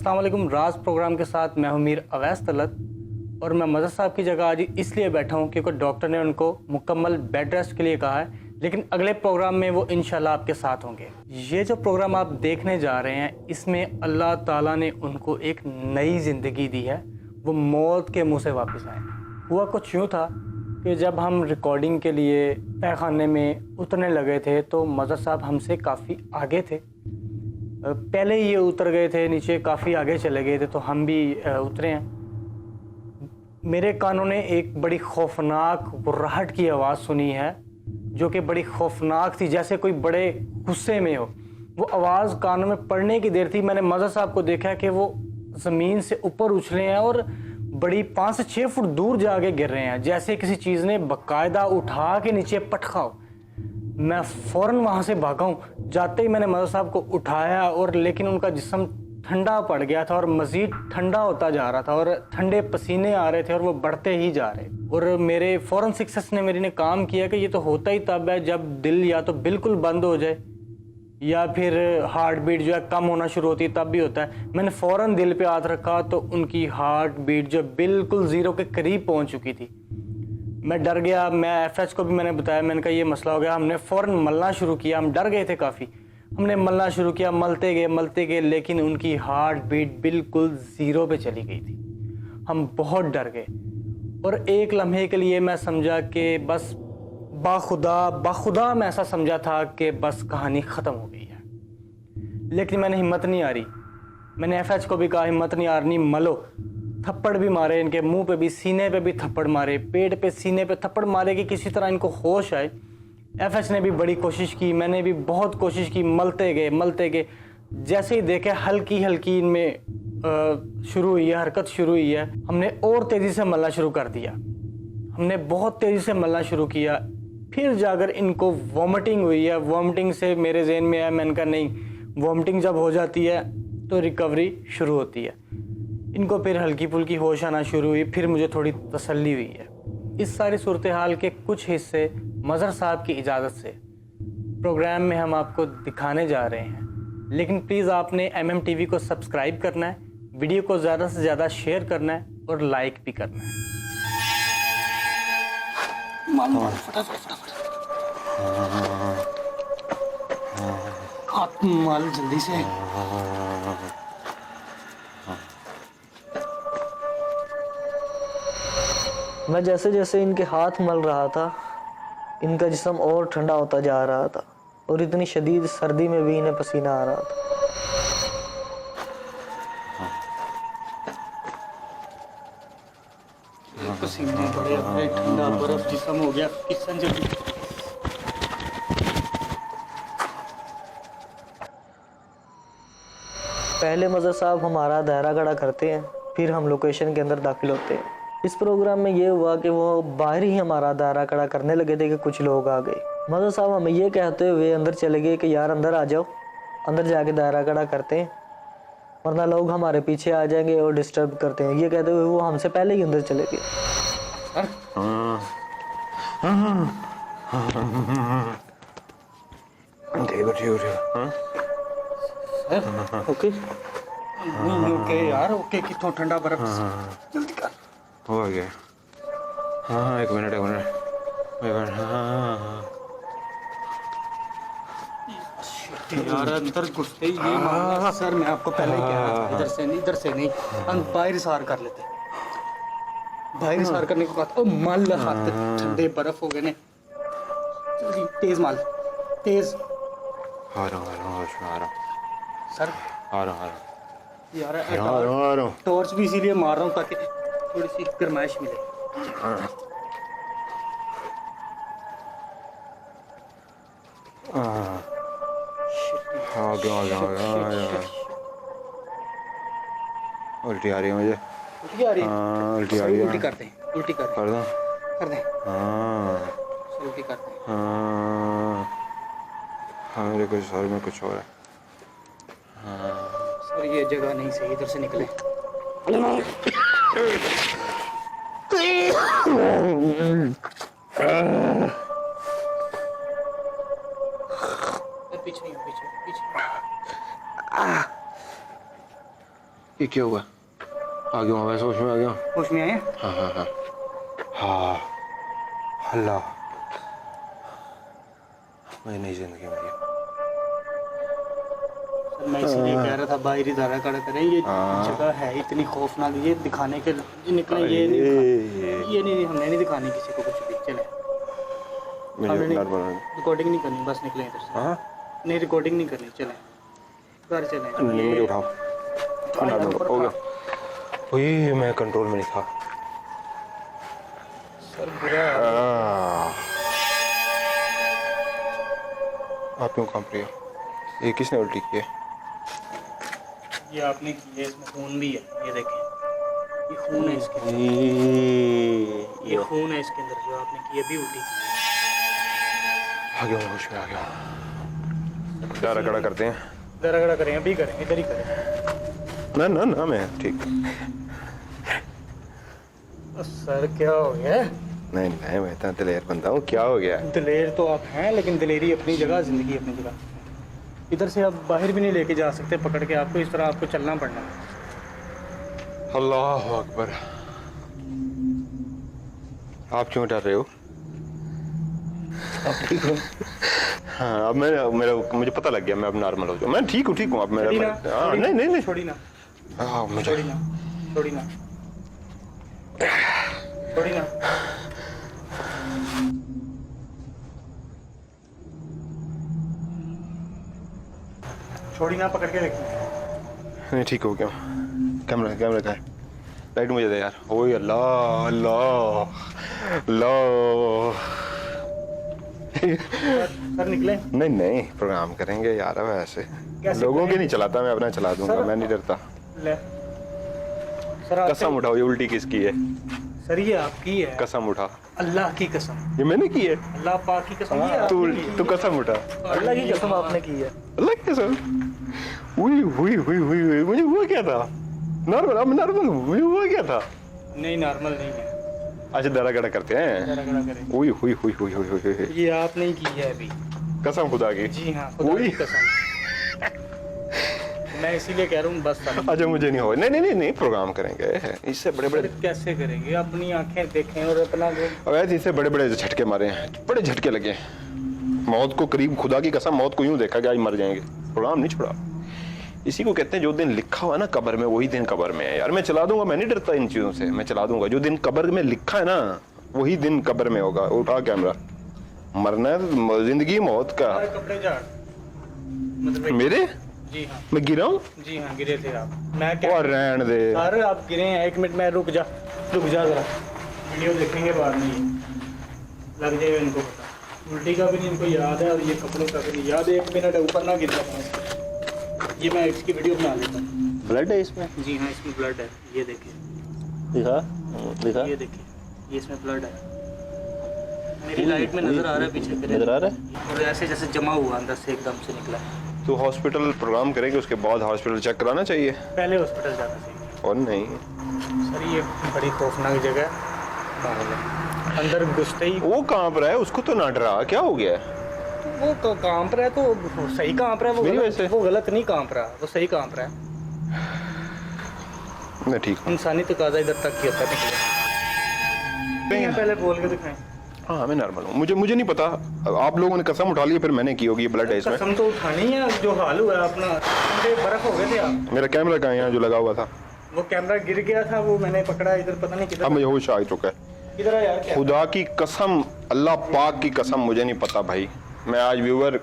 अस्सलाम वालेकुम। राज प्रोग्राम के साथ मैं हूं मीर अवैस तलत और मैं मदर साहब की जगह आज इसलिए बैठा हूं क्योंकि डॉक्टर ने उनको मुकम्मल बेड रेस्ट के लिए कहा है, लेकिन अगले प्रोग्राम में वो इंशाल्लाह आपके साथ होंगे। ये जो प्रोग्राम आप देखने जा रहे हैं इसमें अल्लाह ताला ने उनको एक नई ज़िंदगी दी है। वो मौत के मुँह से वापस आए। हुआ कुछ यूँ था कि जब हम रिकॉर्डिंग के लिए तहखाने में उतरने लगे थे तो मदर साहब हमसे काफ़ी आगे थे। पहले ये उतर गए थे, नीचे काफ़ी आगे चले गए थे तो हम भी उतरे हैं। मेरे कानों ने एक बड़ी खौफनाक गुर्राहट की आवाज़ सुनी है जो कि बड़ी खौफनाक थी, जैसे कोई बड़े गुस्से में हो। वो आवाज़ कानों में पड़ने की देर थी, मैंने मदर साहब को देखा कि वो ज़मीन से ऊपर उछले हैं और बड़ी 5 से 6 फुट दूर जाके गिर रहे हैं, जैसे किसी चीज़ ने बाकायदा उठा के नीचे पटका हो। मैं फ़ौरन वहाँ से भागा हूँ। जाते ही मैंने मदर साहब को उठाया और लेकिन उनका जिस्म ठंडा पड़ गया था और मज़ीद ठंडा होता जा रहा था और ठंडे पसीने आ रहे थे और वो बढ़ते ही जा रहे। और मेरे फॉरेंसिक सिस्टम ने काम किया कि ये तो होता ही तब है जब दिल या तो बिल्कुल बंद हो जाए या फिर हार्ट बीट जो है कम होना शुरू होती है, तब भी होता है। मैंने फ़ौरन दिल पे हाथ रखा तो उनकी हार्ट बीट जो बिल्कुल ज़ीरो के करीब पहुंच चुकी थी। मैं डर गया। मैं एफएच को भी मैंने बताया, मैंने कहा ये मसला हो गया। हमने फ़ौरन मलना शुरू किया। हम डर गए थे काफ़ी। हमने मलना शुरू किया, मलते गए, लेकिन उनकी हार्ट बीट बिल्कुल ज़ीरो पे चली गई थी। हम बहुत डर गए और एक लम्हे के लिए मैं समझा कि बस बाखुदा मैं ऐसा समझा था कि बस कहानी ख़त्म हो गई है। लेकिन मैंने हिम्मत नहीं आ रही। मैंने एफएच को भी कहा हिम्मत नहीं आ रही, मलो। थप्पड़ भी मारे, इनके मुंह पे भी, सीने पे भी थप्पड़ मारे, पेट पे, सीने पे थप्पड़ मारे कि किसी तरह इनको होश आए। एफएच ने भी बड़ी कोशिश की, मैंने भी बहुत कोशिश की। मलते गए। जैसे ही देखे हल्की इनमें शुरू हुई है, हरकत शुरू हुई है, हमने और तेज़ी से मलना शुरू कर दिया। हमने बहुत तेज़ी से मलना शुरू किया। फिर जाकर इनको वॉमिटिंग हुई है। वॉमिटिंग से मेरे जहन में आया, मैंने कहा नहीं, वॉमिटिंग जब हो जाती है तो रिकवरी शुरू होती है। इनको फिर हल्की फुल्की होश आना शुरू हुई। फिर मुझे थोड़ी तसल्ली हुई है। इस सारी सूरत हाल के कुछ हिस्से मज़र साहब की इजाज़त से प्रोग्राम में हम आपको दिखाने जा रहे हैं, लेकिन प्लीज़ आपने MMTV को सब्सक्राइब करना है, वीडियो को ज़्यादा से ज़्यादा शेयर करना है और लाइक भी करना है। माल फटाफट हाथ माल जल्दी से। मैं जैसे जैसे इनके हाथ मल रहा था इनका जिस्म और ठंडा होता जा रहा था और इतनी शदीद सर्दी में भी इन्हें पसीना आ रहा था। पसीने बड़े आ रहे, ठंडा बर्फ जिस्म हो गया किसन जल्दी। पहले मज़र साहब हमारा दायरा खड़ा करते हैं, फिर हम लोकेशन के अंदर दाखिल होते हैं। इस प्रोग्राम में ये हुआ कि वो बाहर ही हमारा दायरा खड़ा करने लगे थे कि कुछ लोग आ गए। मज़र साहब हमें ये कहते हुए अंदर चले गए कि यार अंदर आ जाओ, अंदर जाके दायरा खड़ा करते हैं वरना लोग हमारे पीछे आ जाएंगे और डिस्टर्ब करते हैं। ये कहते हुए वो हमसे पहले ही अंदर चले गए। ओके यार, ओके कितना ठंडा बर्फ। जल्दी कर। हो गया। हाँ एक मिनट यार अंदर घुसते ही ये मामला। सर मैं आपको पहले ही कह रहा था, इधर से नहीं हम बाहर सार कर लेते। बाहर सार करने के बाद मल हाथ ठंडे बर्फ हो गए ने। जल्दी तेज माल, तेज। आ रहा सर आ रहा यार टॉर्च भी इसीलिए मार रहा हूँ ताकि थोड़ी सी गर्माइश मिले। आ गया। उल्टी आ रही है मुझे। उल्टी आ रही है? उल्टी आ रही है। उल्टी करते हैं, उल्टी कर कर दो। दे। हाँ उल्टी करते हैं। हाँ मेरे कुछ सर में कुछ हो रहा है। सर ये जगह नहीं सही, इधर से निकले। पीछे। क्या हुआ? आ गया हूँ, वैसे होश में आ गया हूँ। होश में आए? हाँ हाँ हाँ हाँ। अल्लाह, मैं नई जिंदगी में गया। सर मैं इसीलिए कह रहा था बाहर ही धारा कड़ा करें, ये हाँ। जगह है इतनी खौफनाक, ये दिखाने के निकले, ये नहीं, हमने नहीं दिखानी किसी को कुछ भी। चले, मुझे नॉर्मल रिकॉर्डिंग नहीं करनी, बस निकले इधर से। हाँ नहीं रिकॉर्डिंग नहीं करनी, चले घर चले। नहीं, मुझे उठाओ, नॉर्मल हो गया। ओए मैं कंट्रोल में नहीं था। सर बुरा आप क्यों कांप रही हो? ये किसने उल्टी की है? ये आपने की है, इसमें खून भी है, ये देखें, ये खून है इसके अंदर, ये खून है इसके अंदर जो आपने की, अभी उल्टी की है। आ गया हूँ, होश में आ गया। क्या रगड़ा करते हैं? रगड़ा करें, अभी करें, इधर ही करें। ना ना ना, मैं ठीक। सर क्या हो गया? नहीं नहीं, मैं इतना दिलेर बंदा हूँ, क्या हो गया? दिलेर तो आप हैं, लेकिन दिलेरी अपनी जगह, जिंदगी अपनी जगह। इधर से आप बाहर भी नहीं लेके जा सकते पकड़ के, आपको इस तरह आपको चलना पड़ना। अल्लाह अकबर। आप क्यों डर रहे हो? आप ठीक हो? हाँ, अब मुझे पता लग गया, मैं अब नॉर्मल हो जाऊँ। मैं ठीक हूँ अब मेरा। छोड़ी ना, हाँ, छोड़ी नहीं ना, नहीं नहीं, छोड़ी ना, हाँ मुझे छोड़ी ना, छोड़ी ना, छोड़ी ना। छोड़ी ना, पकड़ के देखिए। नहीं, ठीक हो गया। कैमरा कैमरा का है, लाइट मुझे दे यार। ओए अल्लाह अल्लाह अल्लाह। सर निकले। नहीं नहीं, प्रोग्राम करेंगे यार। अब ऐसे कैसे लोगों की करेंगे? नहीं चलाता, मैं अपना चला दूंगा, सर- मैं नहीं डरता। ले सर, आपसे- कसम उठाओ, ये उल्टी किसकी है? सर ये आपकी है, कसम उठा। अल्लाह की कसम, ये मैंने की है। अल्लाह पाक की कसम, ये तू आपने की है। तू कसम उठा। अल्लाह की कसम आपने की है। अल्लाह की कसम। हुई हुई हुई हुई हुई, मुझे हुआ क्या था? नॉर्मल, अब नॉर्मल मुझे हुआ क्या था? नहीं नॉर्मल नहीं है, अच्छा दरा गड़ा करते हैं। रगड़ा करें। हुई हुई हुई हुई हुई हुई हुई। ये आपने ही की है अभी। कसम खुदा की। जी हाँ, खुदा ओए। की कसम। मैं इसीलिए कह रहा हूँ बस सर। अच्छा मुझे नहीं हो। नहीं नहीं नहीं नहीं, प्रोग्राम करेंगे इससे बड़े बड़े। कैसे करेंगे? अपनी आंखें देखें और अपना जो अवैध इससे बड़े बड़े झटके मारे हैं, बड़े झटके लगे। मौत को करीब, खुदा की कसम मौत को यूं देखा कि आज मर जाएंगे। प्रोग्राम नहीं छोड़ा। इसी को कहते हैं जो दिन लिखा हुआ ना कब्र में, वही दिन कब्र में है यार। मैं चला दूंगा, मैं नहीं डरता इन चीजों से, मैं चला दूंगा। जो दिन कब्र में लिखा है ना, वही दिन कब्र में होगा। उठा कैमरा। मरना है, जिंदगी मौत का। कपड़े झाड़ मतलब मेरे जी हाँ, मैं गिरा हूँ जी हाँ गिरे थे आप। मैं क्या और रहन दे। सर आप गिरे हैं, एक मिनट में रुक जा जरा, वीडियो देखेंगे बाद में, ये लग जाएगा इनको पता। उल्टी का भी नहीं इनको याद है और ये कपड़ों का भी नहीं याद है। 1 मिनट ऊपर ना गिर जाता। ये मैं इसकी वीडियो बना लेता हूँ। ब्लड है इसमें? जी हाँ, इसमें ब्लड है, ये देखिए, दिखा दिखा, ये देखिए, ये इसमें ब्लड है। मेरी लाइट में नजर आ रहा है पीछे मेरे, नजर आ रहा है। और ऐसे जैसे जमा हुआ अंदर से एकदम से निकला। तो हॉस्पिटल प्रोग्राम करेंगे, उसके बाद हॉस्पिटल चेक कराना चाहिए। पहले हॉस्पिटल जाना चाहिए। और नहीं, सर ये बड़ी खौफनाक जगह है, अंदर घुसते ही वो कांप रहा है, उसको तो ना डरा। क्या हो गया? वो तो कांप रहा है, तो सही कांप रहा है। मेरी वजह से? वो गलत नहीं कांप रहा, वो सही कांप रहा है। मैं ठीक हूँ। इंसानी तकाजा इधर तक ही होता है। पहले बोल के दिखाएं। हाँ मैं नॉर्मल हूँ। मुझे नहीं पता, आप लोगों ने कसम उठा ली, फिर मैंने की होगी। ये ब्लड है इसमें। कसम तो उठानी है, जो हाल हुआ है अपना। ठंडे बर्फ हो गए थे आप। मेरा कैमरा कहाँ है यहाँ जो लगा हुआ था? वो कैमरा गिर गया था, वो मैंने पकड़ा इधर, पता नहीं अब किधर मुझे होश आ चुका है। किधर है यार क्या? खुदा की कसम, अल्लाह पाक की कसम, मुझे नहीं पता भाई। मैं आज व्यूअर,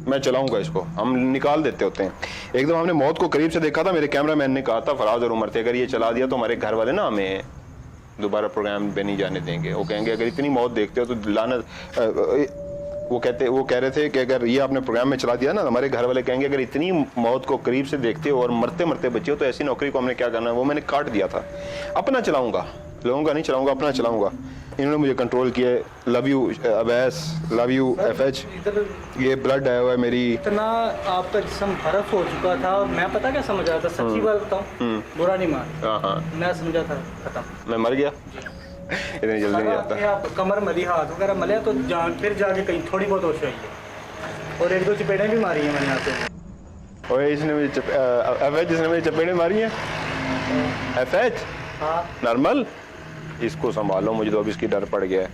मैं चलाऊंगा इसको, हम निकाल देते होते हैं। एकदम हमने मौत को करीब से देखा था। मेरे कैमरामैन ने कहा था फराज और उमर थे, अगर ये चला दिया तो हमारे घर वाले ना हमें दोबारा प्रोग्राम पे नहीं जाने देंगे। वो कहेंगे अगर इतनी मौत देखते हो तो लानत। वो कह रहे थे कि अगर ये आपने प्रोग्राम में चला दिया ना, हमारे घर वाले कहेंगे अगर इतनी मौत को करीब से देखते हो और मरते मरते बचे हो तो ऐसी नौकरी को हमने क्या करना है। वो मैंने काट दिया था। अपना चलाऊंगा, लोगों का नहीं चलाऊंगा, अपना चलाऊंगा। इन्होंने मुझे कंट्रोल किया। Love you Awais, love you FH। इधर ये ब्लड आया हुआ है मेरी। इतना आपका जिस्म बर्फ हो चुका था, और मैं पता क्या समझ रहा था, सच्ची बात बताऊं, बुरा नहीं मान, हाँ हाँ, मैं समझा था खत्म। मैं मर गया। इतनी जल्दी नहीं आता। आप कमर मली, हाथ वगैरह मले तो फिर जाके कहीं थोड़ी बहुत होश आई है। और 1-2 चपेड़ें भी मारी हैं मैंने आपको। और इसने मुझे जिसने मुझे चपेड़े मारी हैं, FH हाँ नॉर्मल, इसको संभालो, मुझे तो अब इसकी डर पड़ गया है।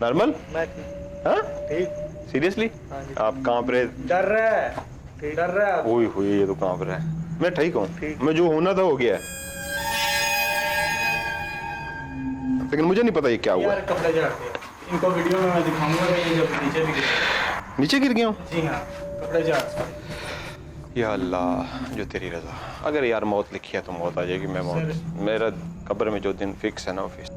नॉर्मल? मैं ठीक। हाँ ठीक। सीरियसली? हाँ जी। आप कांप रहे? डर रहा है, डर रहा है। ओए हुए, ये तो कांप रहा है। मैं ठीक हूँ, मैं जो होना था हो गया है, लेकिन मुझे नहीं पता ये क्या हुआ। यार कपड़े झाड़ते हैं, इनको वीडियो में मैं दिखाऊंगा कि ये जब नीचे भी गिरे। नीचे गिर गया हूँ? जी हाँ, कपड़े झाड़ते हैं। या अल्लाह, जो तेरी रजा। अगर यार मौत लिखी है तो मौत आ जाएगी। मैं मौत, मेरा कब्र में जो दिन फिक्स है ना, वो फिक्स।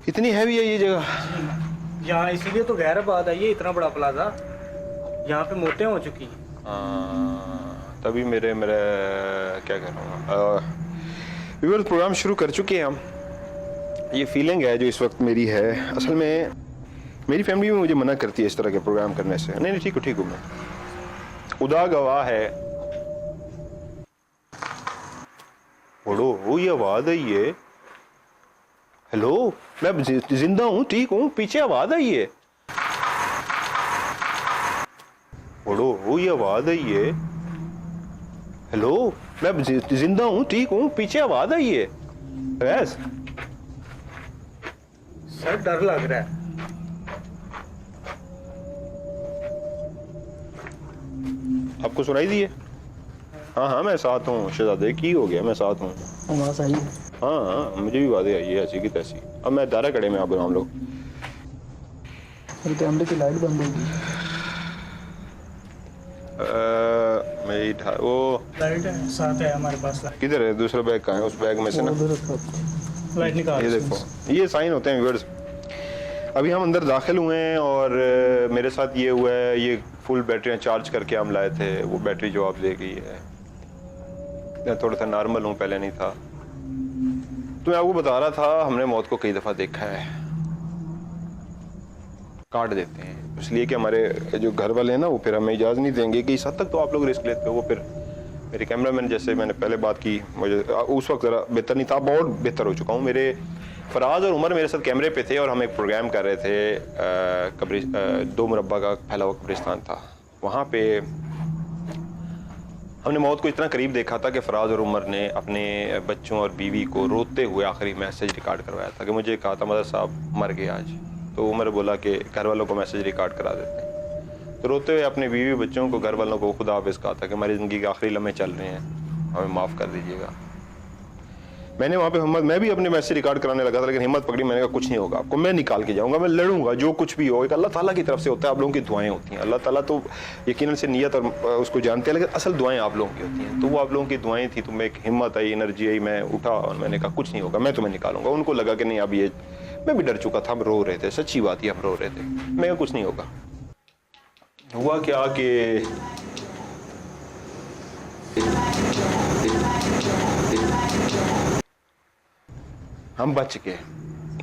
इतनी हैवी है ये जगह? यहाँ इसीलिए तो गैर बात आई है, इतना बड़ा प्लाजा, यहाँ पे मोटे हो चुकी हैं। तभी मेरे क्या कह रहा हूँ, व्यूअर्स प्रोग्राम शुरू कर चुके हैं हम। ये फीलिंग है जो इस वक्त मेरी है, असल में मेरी फैमिली में मुझे मना करती है इस तरह के प्रोग्राम करने से। नहीं ठीक हूँ मैं, खुदा गवाह है। बोलो, वो ये आवाज आई है। हेलो, मैं जिंदा हूँ, ठीक हूँ, पीछे आवाज आई है। बोलो, वो ये आवाज आई है। हेलो, मैं जिंदा हूँ, ठीक हूँ, पीछे आवाज आई है। बस सर डर लग रहा है। आपको सुनाई दिए? हाँ मैं साथ हूँ शहजादे, की हो गया, मैं साथ हूँ। आवाज आई। हाँ मुझे भी बातें आई है ऐसी की तैसी। अब मैं दायरा कड़े में आप हम लोग। मेरे कैमरे की लाइट बंद होगी। मेरी वो लाइट है, साथ है हमारे पास। किधर है? दूसरा बैग कहाँ है? उस बैग में से ना, लाइट निकाल। ये देखो, ये साइन होते हैं व्यूअर्स। अभी हम अंदर दाखिल हुए हैं और मेरे साथ ये हुआ है, ये फुल बैटरियां चार्ज करके हम लाए थे। वो बैटरी जो आप देख रही है, मैं थोड़ा सा नॉर्मल हूँ, पहले नहीं था। तो मैं आपको बता रहा था, हमने मौत को कई दफ़ा देखा है। काट देते हैं इसलिए कि हमारे जो घर वाले हैं ना, वो फिर हमें इजाज़त नहीं देंगे कि इस हद तक तो आप लोग रिस्क लेते हो। वो फिर मेरे कैमरामैन, जैसे मैंने पहले बात की, मुझे उस वक्त ज़रा बेहतर नहीं था, बहुत बेहतर हो चुका हूँ। मेरे फराज और उमर मेरे साथ कैमरे पे थे और हम एक प्रोग्राम कर रहे थे। 2 मुरब्बा का फैला हुआ कब्रिस्तान था। वहाँ पे हमने मौत को इतना करीब देखा था कि फराज और उमर ने अपने बच्चों और बीवी को रोते हुए आखिरी मैसेज रिकॉर्ड करवाया था कि मुझे कहा था मदर साहब मर गए आज। तो उमर बोला कि घर वालों को मैसेज रिकॉर्ड करा देते हैं। तो रोते हुए अपने बीवी बच्चों को, घर वालों को खुदा हाफिज़ कहा था कि हमारी ज़िंदगी के आखिरी लम्हे चल रहे हैं, हमें माफ़ कर दीजिएगा। मैंने वहाँ पे हिम्मत, मैं भी अपने मैसेज रिकॉर्ड कराने लगा था, लेकिन हिम्मत पकड़ी। मैंने कहा कुछ नहीं होगा आपको, मैं निकाल के जाऊँगा, मैं लड़ूंगा, जो कुछ भी हो। एक अल्लाह ताला की तरफ से होता है, आप लोगों की दुआएं होती हैं। अल्लाह ताला तो यकीनन से नियत और उसको जानते हैं, लेकिन असल दुआएं आप लोगों की होती हैं। तो वो आप लोगों की दुआएं थी, तो मैं एक हिम्मत आई, एनर्जी आई, मैं उठा और मैंने कहा कुछ नहीं होगा, मैं तुम्हें निकालूंगा। उनको लगा कि नहीं, अब ये, मैं भी डर चुका था, हम रो रहे थे, सच्ची बात ही हम रो रहे थे। मैं कुछ नहीं होगा। हुआ क्या कि हम बच गए,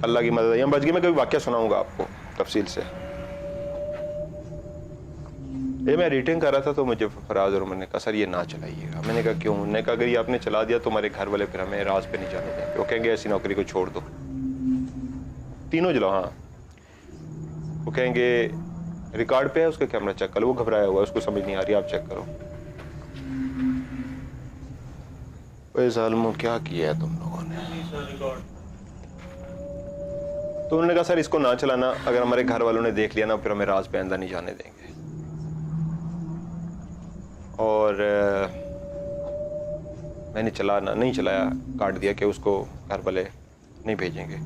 अल्लाह की मदद आई, हम बच गए। मैं कभी वाकया सुनाऊंगा आपको तफसील से। ये मैं एडिटिंग कर रहा था तो मुझे फराज और उमर ने कहा सर ये ना चलाइएगा। मैंने कहा क्यों? उन्होंने कहा अगर ये आपने चला दिया तो हमारे घर वाले फिर हमें राज पे नहीं जाने देंगे, वो कहेंगे ऐसी नौकरी को छोड़ दो। तीनों जला, हाँ, वो कहेंगे रिकॉर्ड पे है, उसका कैमरा चेक करो। वो घबराया हुआ है, उसको समझ नहीं आ रही, आप चेक करो। ओए ज़ालिमों, क्या किया है तुम लोगों ने? तो उन्होंने कहा सर इसको ना चलाना, अगर हमारे घर वालों ने देख लिया ना फिर हमें राज पे अंदर नहीं जाने देंगे। और मैंने नहीं चलाया, काट दिया कि उसको घर वाले नहीं भेजेंगे।